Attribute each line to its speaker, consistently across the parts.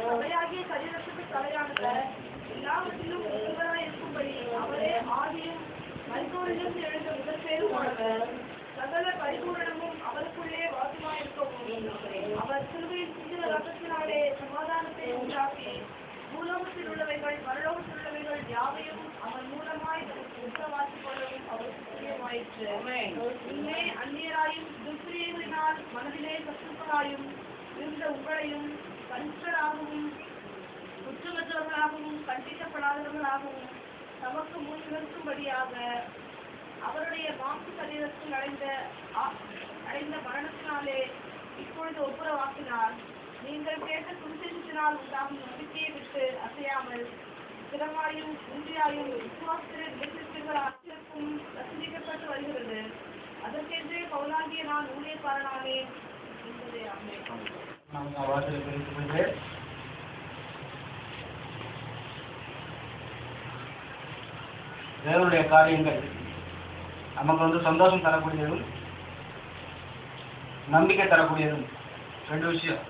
Speaker 1: சபையாகிய சரீரத்துக்கு தலையானது எல்லாவற்றிலும் ஒருவராய் இருக்கும்படி அவரே ஆதியும் மரித்தோரிலிருந்து எழுந்த முதற்பேருமானவர். சகல பரிபூரணமும் அவருக்குள்ளே வாசமாயிருக்கவும் அவர் சிலுவையில் சிந்தின ரத்தத்தினாலே சமாதானத்தை உண்டாக்கி பூலோகத்தில் உள்ளவைகள் பரலோகத்தில் உள்ளவைகள் யாவையும் அவர் மூலமாய் நமக்கு உத்தரவாக்கிக் கொள்ளவும் அவருக்கு பிரியமாயிற்று. இங்கே அந்நியராயும் துஷ்கிரியைகளினால் மனதிலே சத்துக்களாயும் இருந்த உங்களையும் கண்களாகவும் குற்றமற்றவர்களாகவும் கண்டிக்கப்படாதவர்களாகவும் தமக்கு முன் நிற்கும்படியாக அவருடைய மாசு சரீரத்தில் அடைந்த மரணத்தினாலே இப்பொழுது ஒப்புரவாக்கினார். நீங்கள் கேட்ட சுவிசேஷத்தினால் உண்டாகும் நம்பிக்கையை விட்டு அசையாமல் திறமாயும் உறுதியாயும் விசுவாசத்திலே நிலைத்திருக்கும் பிரசங்கிக்கப்பட்டு வருகிறது. அதற்கென்றே பவுலாகிய நான் ஊழியக்காரனானேன் என்பதே ஆமென்.
Speaker 2: தேவனுடைய காரியங்கள் நமக்கு சந்தோஷம் தரக்கூடியதும் நம்பிக்கை தரக்கூடியதும் ரெண்டு விஷயம்.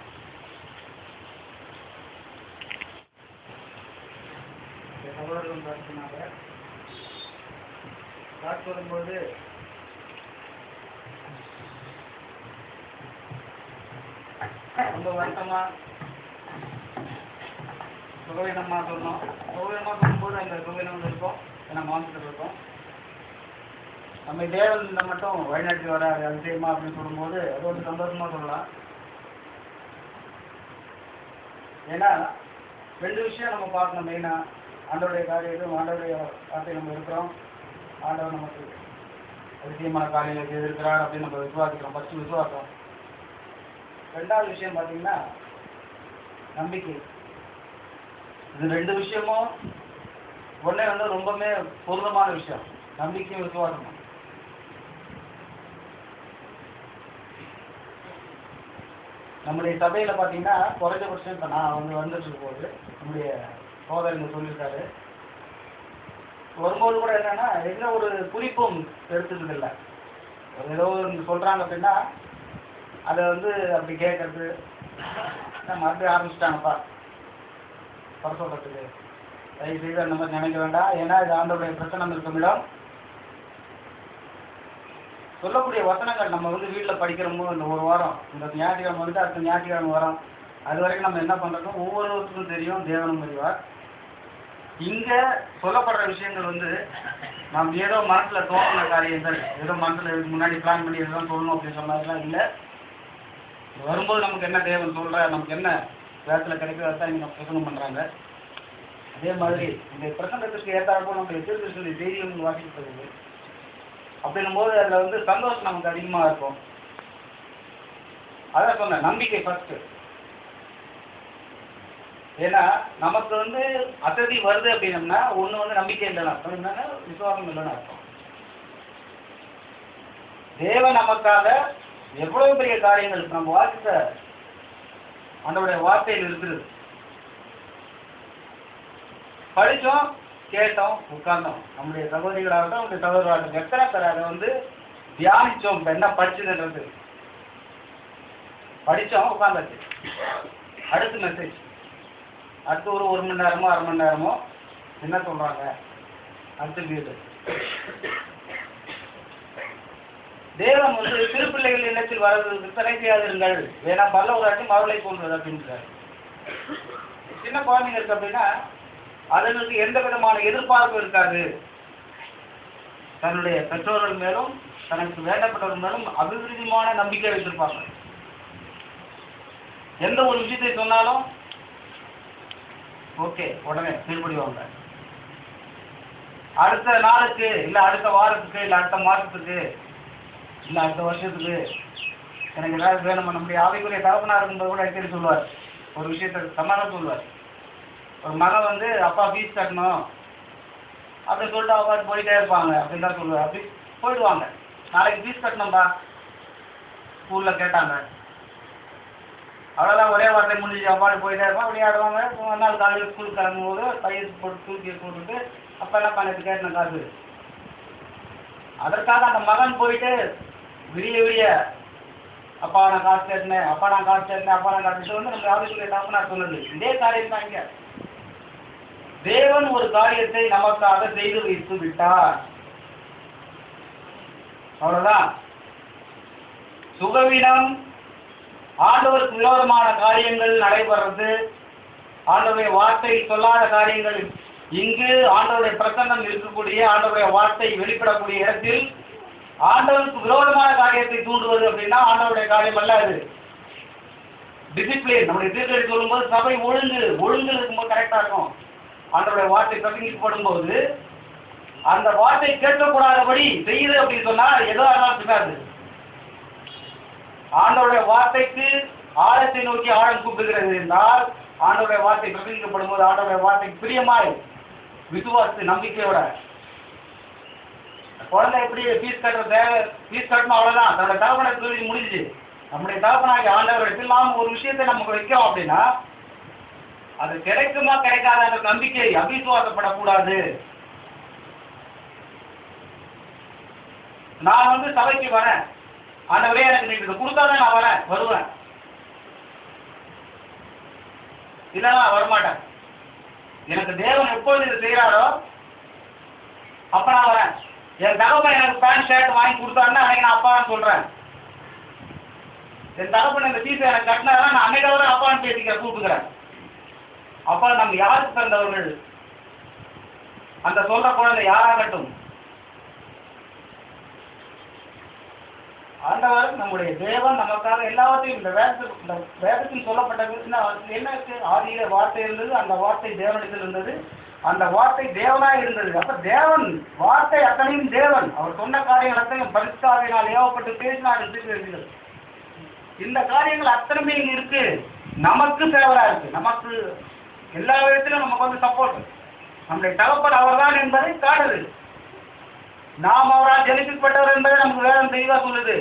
Speaker 2: காற்று வரும்போது ரொம்ப வருத்தமா சுகவீனமா சொன்னோம். சுகவீனமா சொல்லும்போது அந்த சுகவீனம் இருக்கும், ஏன்னா மாம்சத்தில் இருக்கும். நம்ம தேவன் இந்த மட்டும் வழிநாட்டி வராது அதிசயமா அப்படின்னு சொல்லும்போது அது சந்தோஷமா சொல்லலாம். ஏன்னா ரெண்டு விஷயம் நம்ம பார்க்கணும் மெயினா. ஆண்டவருடைய காரியத்தையும் ஆண்டவருடைய வார்த்தை நம்ம இருக்கிறோம், ஆண்டவர் நமக்கு அதிசயமான காரியங்களை செய்திருக்கிறார் அப்படின்னு நம்ம விசுவாசிக்கிறோம். ஃபர்ஸ்ட் விசுவாசம். ரெண்டாவது விஷயம் பார்த்தீங்கன்னா நம்பிக்கை. இது ரெண்டு விஷயமும் ஒன்னே ரொம்பவுமே பொருத்தமான விஷயம், நம்பிக்கையும் விசுவாசமும். நம்முடைய சபையில பார்த்தீங்கன்னா குறைஞ்சபட்சம் இப்போ நான் வந்துட்டு போது நம்முடைய சோதரங்க சொல்லியிருக்காரு, வரும்போது கூட என்னன்னா எந்த ஒரு குறிப்பும் எடுத்துக்கிறது இல்லை. ஏதோ சொல்றாங்க அப்படின்னா அதை அப்படி கேட்கறது மறுபடியும் ஆரம்பிச்சிட்டாங்கப்பா குறை சொல்றதுக்கு. தயவு செய்து அந்த மாதிரி நினைக்க வேண்டாம். ஏன்னா இது ஆண்டவருடைய பிரச்சனை இருக்கும் இடம். சொல்லக்கூடிய வசனங்கள் நம்ம வீட்டில் படிக்கிறோமோ இந்த ஒரு வாரம், இந்த ஞாயிற்றுக்கிழமை அடுத்த ஞாயிற்றுக்கிழமை வரோம், அது வரைக்கும் நம்ம என்ன பண்ணுறோம் ஒவ்வொருவருக்கும் தெரியும், தேவனும் அறிவார். இங்கே சொல்லப்படுற விஷயங்கள் நம்ம ஏதோ மனசில் தோணுன காரியங்கள், ஏதோ மனசில் இதுக்கு முன்னாடி பிளான் பண்ணி எதுவும் சொல்லணும் அப்படின்னு சொன்னதுலாம் இல்லை. வரும்போது நமக்கு என்ன தேவன் சொல்கிற, நமக்கு என்ன வேகத்தில் கிடைக்கிறதான் இங்கே பிரசங்கம் பண்ணுறாங்க. அதே மாதிரி இந்த பிரசங்கத்துக்கு ஏற்றாற்போல் நம்ம எதிர்ப்பு தைரியம் வாசிக்கிறது. அப்படின்னும் போது அதில் சந்தோஷம் நமக்கு அதிகமாக இருக்கும். அதான் சொன்னேன், நம்பிக்கை ஃபர்ஸ்ட். ஏன்னா நமக்கு அசதி வருது அப்படின்னம்னா ஒன்று நம்பிக்கை இல்லைன்னு அர்த்தம், என்னன்னா விசுவாசம் இல்லைன்னு அர்த்தம். தேவன் நமக்காக எவ்வளவு பெரிய காரியங்கள் நம்ம வாசித்த அந்தோடைய வார்த்தையில் இருக்குது. படித்தோம், கேட்டோம், உட்கார்ந்தோம். நம்முடைய சகோதரிகளாகட்டும் நம்முடைய சகோதரர்களாகட்டும் எத்தனை பேர் அதை தியானிச்சோம். இப்போ என்ன படிச்சுன்றது படித்தோம், உட்காந்தாச்சு. அடுத்த மெசேஜ், அடுத்து ஒரு மணி நேரமோ அரை மணி நேரமோ என்ன சொல்றாங்க, அடுத்த வீடு. தேவன் திருப்பிள்ளைகள் இல்லத்தில் வர்றதுக்கு தடை செய்யாதிருங்கள், ஏன்னா பல்ல ஒரு ஆட்டி மறுவலை போன்றது அப்படின்றாரு. சின்ன குழந்தைங்க இருக்கு அப்படின்னா அதுங்களுக்கு எந்த விதமான எதிர்பார்ப்பு இருக்காது. தன்னுடைய பெற்றோர்கள் மேலும் தனக்கு வேண்டப்பட்டவர்கள் மேலும் அபிவிருத்திமான நம்பிக்கை வைத்திருப்பாங்க. எந்த ஒரு விஷயத்தை சொன்னாலும் ஓகே உடனே கீழ்படிவாங்க. அடுத்த நாளுக்கு இல்லை அடுத்த வாரத்துக்கு இல்லை அடுத்த மாதத்துக்கு இல்லை அடுத்த வருஷத்துக்கு எனக்கு ஏதாவது வேணும். நம்முடைய ஆவிக்குரிய தகப்பனாக இருக்கும்போது கூட அடிக்கடி சொல்லுவார், ஒரு விஷயத்தை சமாதானம் சொல்லுவார். ஒரு மகன் அப்பா ஃபீஸ் கட்டணும் அப்படின்னு சொல்லிட்டு அப்பா போயிட்டே இருப்பாங்க அப்படின்னு தான் சொல்லுவார். அப்படி போயிடுவாங்க. நாளைக்கு ஃபீஸ் கட்டணும்பா ஸ்கூலில் கேட்டாங்க, அவ்வளோதான், ஒரே வார்த்தை முடிஞ்சு அப்பாடு போயிட்டே இருப்பான், விளையாடுவாங்க. ஒரு நாள் காலையில் ஸ்கூலுக்கு கிளம்பும்போது பையன் போட்டு தூக்கி போட்டுட்டு அப்பா என்ன பண்ணிட்டு கேட்டேன் காசு. அதற்காக அந்த மகன் போயிட்டு விடிய விடிய அப்பா நான் காசு கேட்டேன், அப்பா நான் காசு கேட்டேன், அப்பா நான் காசு வந்து நம்ம ஆபீஸுடைய தகப்பனார் சொன்னது இதே காரியம் தான். இங்க தேவன் ஒரு காரியத்தை நமக்காக செய்து வைத்து விட்டார், அவ்வளவுதான். சுகவீனம், ஆண்டவருக்கு விரோதமான காரியங்கள் நடைபெறது, ஆண்டவருடைய வார்த்தை சொல்லாத காரியங்கள், இங்கு ஆண்டவருடைய பிரசன்னம் இருக்கக்கூடிய ஆண்டவருடைய வார்த்தை வெளிப்படக்கூடிய இடத்தில் ஆண்டவருக்கு விரோதமான காரியத்தை தூண்டுவது அப்படின்னா ஆண்டவருடைய காரியம் அல்ல. அது டிசிப்ளின். நம்முடைய தீர்க்கதரிசி சொல்லும்போது சபை ஒழுங்கு இருக்கும்போது கரெக்டா இருக்கும். ஆண்டவருடைய வார்த்தை பிரசங்கிக்கப்படும் போது அந்த வார்த்தை கேட்கக்கூடாதபடி செய்யுது அப்படின்னு சொன்னா ஏதோ அதெல்லாம் பிசாது. ஆண்டவருடைய வார்த்தைக்கு ஆழத்தை நோக்கி ஆழம் கூப்பிடுகிறது என்றால் ஆண்டவருடைய வார்த்தை பிரசங்கிக்கப்படும் போது ஆண்டவருடைய வார்த்தைக்கு பிரியமாய் விசுவாசத்து நம்பிக்கையோட குழந்தை எப்படி ஃபீஸ் கட்டணும் அவ்வளவுதான், தன்னோட தகப்பனை சொல்லி முடிஞ்சு. நம்முடைய தகப்பனாகி ஆண்டவரிடத்தில் நாம் ஒரு விஷயத்தை நமக்கு வைக்கிறோம் அப்படின்னா அது கிடைக்குமா கிடைக்காத அந்த நம்பிக்கை அவிசுவாசப்படக்கூடாது. நான் சபைக்கு வரேன், ஆண்டவரே எனக்கு நீங்க இதை கொடுத்தாதான் நான் வருவேன், இல்லைன்னா வரமாட்டேன். எனக்கு தேவன் எப்பொழுது இதை செய்யறாரோ அப்ப நான் வரேன். என் தகப்பன் எனக்கு பேண்ட் ஷர்ட் வாங்கி கொடுத்தாருன்னா அன்னைக்கு நான் அப்பான்னு சொல்றேன். என் தகப்பன் இந்த ஃபீஸை எனக்கு கட்டினாரா நான் அன்னைக்கு வர அப்பான்னு பேசிக்கிறேன், கூப்பிட்டுக்கிறேன். அப்பா நம்ம யாருக்கு பிறந்தவர்கள்? அந்த சொல்ற குழந்தை யாராகட்டும், ஆண்டவர் நம்முடைய தேவன் நமக்காக எல்லாவற்றையும் இந்த வேதத்தில் சொல்லப்பட்டது என்ன இருக்கு? ஆதியில வார்த்தை இருந்தது, அந்த வார்த்தை தேவனிடத்தில் இருந்தது, அந்த வார்த்தை தேவனாய் இருந்தது. அப்ப தேவன் வார்த்தை அத்தனையும் தேவன். அவர் சொன்ன காரியங்கள் அத்தனையும் பரிசுத்தாவினால் ஏவப்பட்டு பேசினார். இந்த காரியங்கள் அத்தனையுமே இங்க இருக்கு. நமக்கு ஃபேவரா இருக்கு, நமக்கு எல்லா விதத்திலும் நமக்கு சப்போர்ட். நம்முடைய தகப்பன் அவர்தான் என்பதை காட்டுது. நாம் அவரால் ஜனிக்கப்பட்டவர் என்பதை நமக்கு வேதம் தெளிவா சொல்லுது.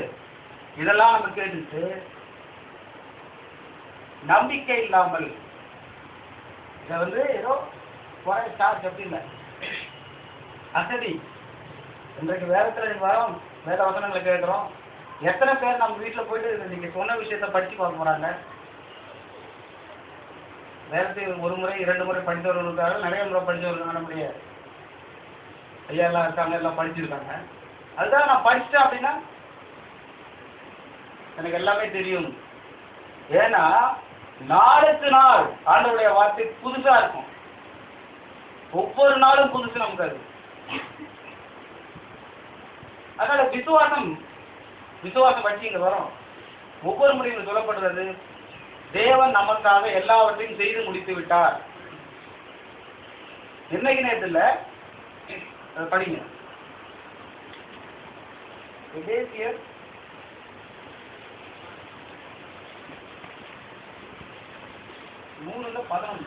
Speaker 2: இதெல்லாம் நம்ம கேட்டுட்டு நம்பிக்கை இல்லாமல் இதை ஏதோ குறை சார்ஜ் அப்படி இல்லை, அசதி. இன்றைக்கு வேதத்தில் வரோம், வேத வசனங்களை கேட்குறோம். எத்தனை பேர் நம்ம வீட்டில் போயிட்டு நீங்க சொன்ன விஷயத்த படிச்சு பார்க்க போறாங்க? வேதத்தை ஒரு முறை 2 முறை படித்தவர்களுக்காக நிறைய முறை படித்தவர்கள் நம்முடைய ஐயா எல்லாம் இருக்காங்க, எல்லாம் படிச்சிருக்காங்க. அதுதான் நான் படிச்சுட்டேன் அப்படின்னா எனக்கு எல்லாமே தெரியும். ஏன்னா நாளுக்கு நாள் ஆண்டவருடைய வார்த்தை புதுசா இருக்கும், ஒவ்வொரு நாளும் புதுசு நமக்கு. அது அதனால விசுவாசம் வச்சு இங்க வரும். ஒவ்வொரு முறையும் சொல்லப்படுறது தேவன் நமக்காக எல்லாவற்றையும் செய்து முடித்து விட்டார். என்னைக்கு நேரத்தில் படிங்க. எபேசியர் 3:11